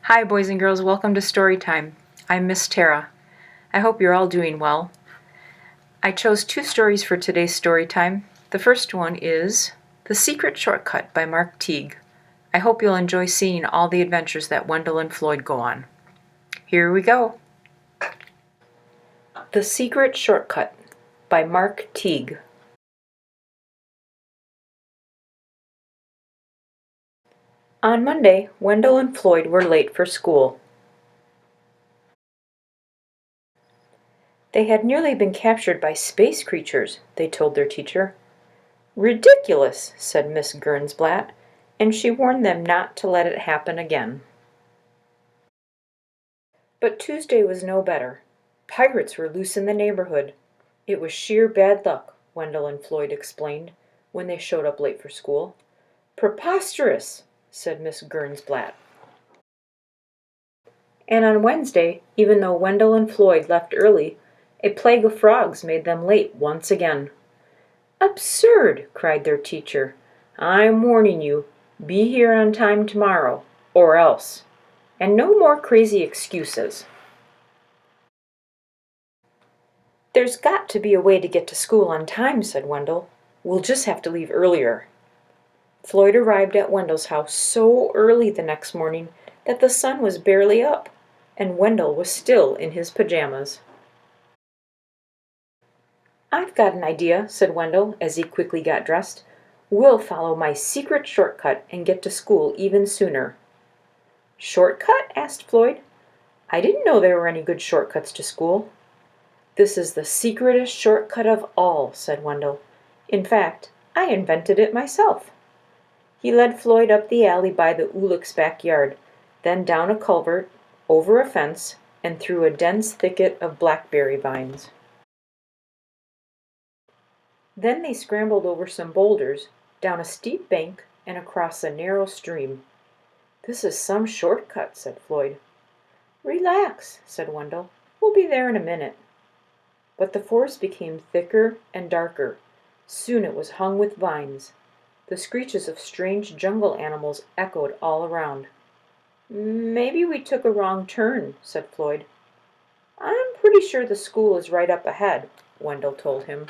Hi, boys and girls. Welcome to Storytime. I'm Miss Tara. I hope you're all doing well. I chose two stories for today's Storytime. The first one is The Secret Shortcut by Mark Teague. I hope you'll enjoy seeing all the adventures that Wendell and Floyd go on. Here we go. The Secret Shortcut by Mark Teague. On Monday, Wendell and Floyd were late for school. They had nearly been captured by space creatures, they told their teacher. Ridiculous, said Miss Gernsblatt, and she warned them not to let it happen again. But Tuesday was no better. Pirates were loose in the neighborhood. It was sheer bad luck, Wendell and Floyd explained when they showed up late for school. Preposterous, said Miss Gernsblatt. And on Wednesday, even though Wendell and Floyd left early, a plague of frogs made them late once again. Absurd, cried their teacher. I'm warning you, be here on time tomorrow, or else. And no more crazy excuses. There's got to be a way to get to school on time, said Wendell. We'll just have to leave earlier. Floyd arrived at Wendell's house so early the next morning that the sun was barely up, and Wendell was still in his pajamas. I've got an idea, said Wendell as he quickly got dressed. We'll follow my secret shortcut and get to school even sooner. Shortcut? Asked Floyd. I didn't know there were any good shortcuts to school. This is the secretest shortcut of all, said Wendell. In fact, I invented it myself. He led Floyd up the alley by the Ulick's backyard, then down a culvert, over a fence, and through a dense thicket of blackberry vines. Then they scrambled over some boulders, down a steep bank, and across a narrow stream. This is some shortcut, said Floyd. Relax, said Wendell. We'll be there in a minute. But the forest became thicker and darker. Soon it was hung with vines. The screeches of strange jungle animals echoed all around. Maybe we took a wrong turn, said Floyd. I'm pretty sure the school is right up ahead, Wendell told him.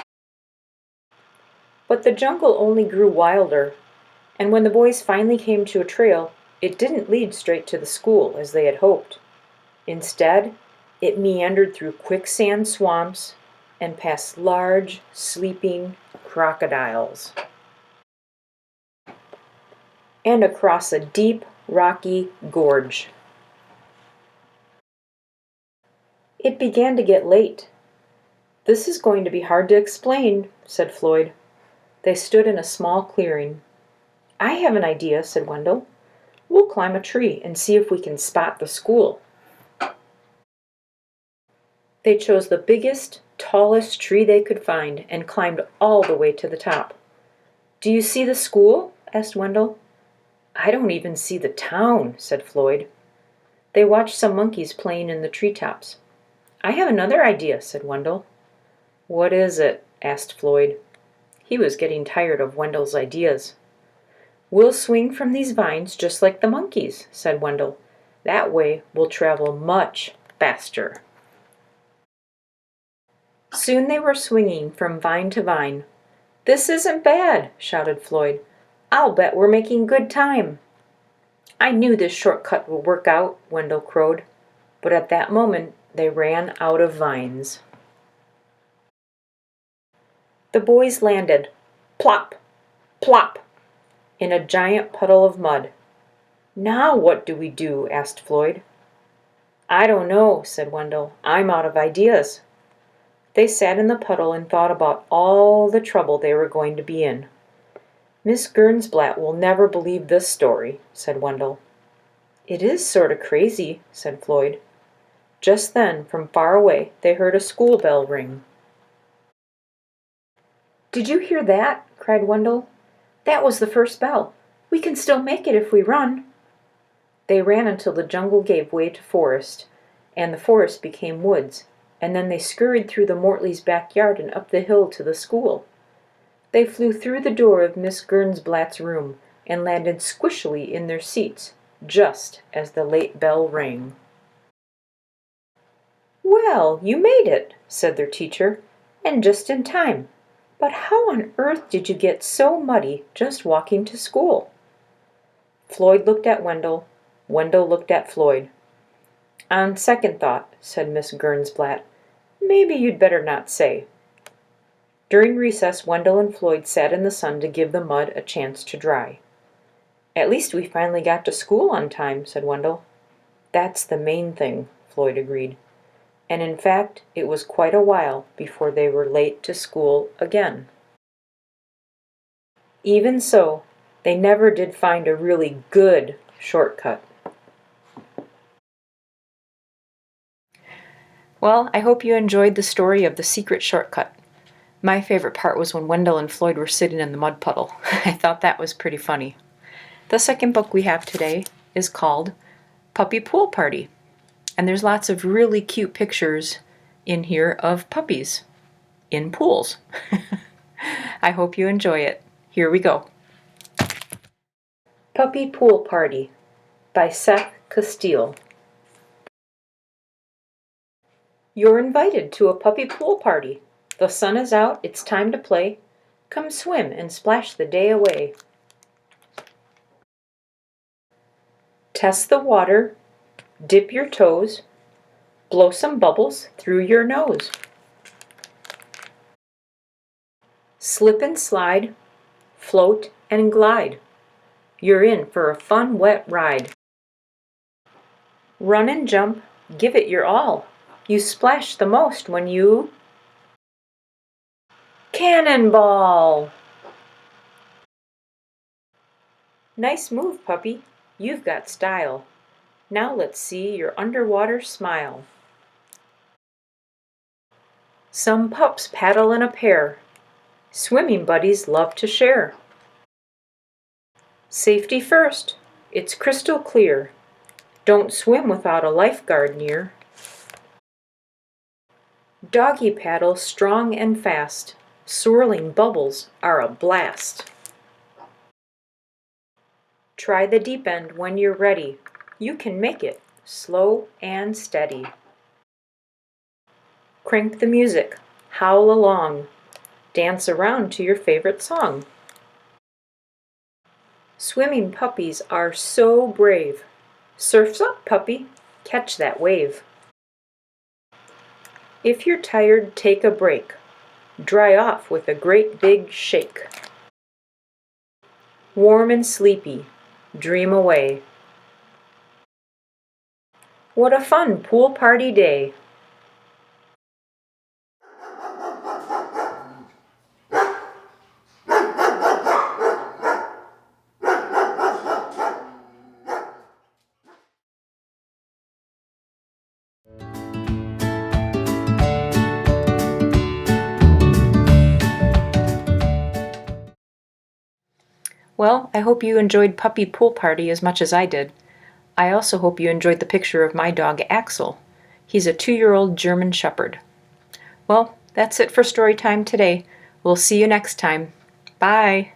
But the jungle only grew wilder, and when the boys finally came to a trail, it didn't lead straight to the school as they had hoped. Instead, it meandered through quicksand swamps and past large, sleeping crocodiles, and across a deep, rocky gorge. It began to get late. This is going to be hard to explain, said Floyd. They stood in a small clearing. I have an idea, said Wendell. We'll climb a tree and see if we can spot the school. They chose the biggest, tallest tree they could find and climbed all the way to the top. Do you see the school? Asked Wendell. I don't even see the town, said Floyd. They watched some monkeys playing in the treetops. I have another idea, said Wendell. What is it? Asked Floyd. He was getting tired of Wendell's ideas. We'll swing from these vines just like the monkeys, said Wendell. That way we'll travel much faster. Soon they were swinging from vine to vine. This isn't bad, shouted Floyd. I'll bet we're making good time. I knew this shortcut would work out, Wendell crowed. But at that moment they ran out of vines. The boys landed, plop, plop, in a giant puddle of mud. Now what do we do? Asked Floyd. I don't know, said Wendell. I'm out of ideas. They sat in the puddle and thought about all the trouble they were going to be in. Miss Gernsblatt will never believe this story, said Wendell. It is sort of crazy, said Floyd. Just then, from far away, they heard a school bell ring. Did you hear that? Cried Wendell. That was the first bell. We can still make it if we run. They ran until the jungle gave way to forest, and the forest became woods, and then they scurried through the Mortleys' backyard and up the hill to the school. They flew through the door of Miss Gernsblatt's room and landed squishily in their seats, just as the late bell rang. "Well, you made it," said their teacher, "and just in time. But how on earth did you get so muddy just walking to school?" Floyd looked at Wendell. Wendell looked at Floyd. "On second thought," said Miss Gernsblatt, "maybe you'd better not say." During recess, Wendell and Floyd sat in the sun to give the mud a chance to dry. "At least we finally got to school on time," said Wendell. "That's the main thing," Floyd agreed. And in fact, it was quite a while before they were late to school again. Even so, they never did find a really good shortcut. Well, I hope you enjoyed the story of the secret shortcut. My favorite part was when Wendell and Floyd were sitting in the mud puddle. I thought that was pretty funny. The second book we have today is called Puppy Pool Party. And there's lots of really cute pictures in here of puppies in pools. I hope you enjoy it. Here we go. Puppy Pool Party by Seth Castile. You're invited to a puppy pool party. The sun is out, it's time to play. Come swim and splash the day away. Test the water, dip your toes, blow some bubbles through your nose. Slip and slide, float and glide. You're in for a fun wet ride. Run and jump, give it your all. You splash the most when you cannonball! Nice move, puppy. You've got style. Now let's see your underwater smile. Some pups paddle in a pair. Swimming buddies love to share. Safety first. It's crystal clear. Don't swim without a lifeguard near. Doggy paddle strong and fast. Swirling bubbles are a blast. Try the deep end when you're ready. You can make it slow and steady. Crank the music, howl along, dance around to your favorite song. Swimming puppies are so brave. Surf's up, puppy, catch that wave. If you're tired, take a break. Dry off with a great big shake. Warm and sleepy, dream away. What a fun pool party day! Well, I hope you enjoyed Puppy Pool Party as much as I did. I also hope you enjoyed the picture of my dog Axel. He's a 2-year-old German Shepherd. Well, that's it for story time today. We'll see you next time. Bye!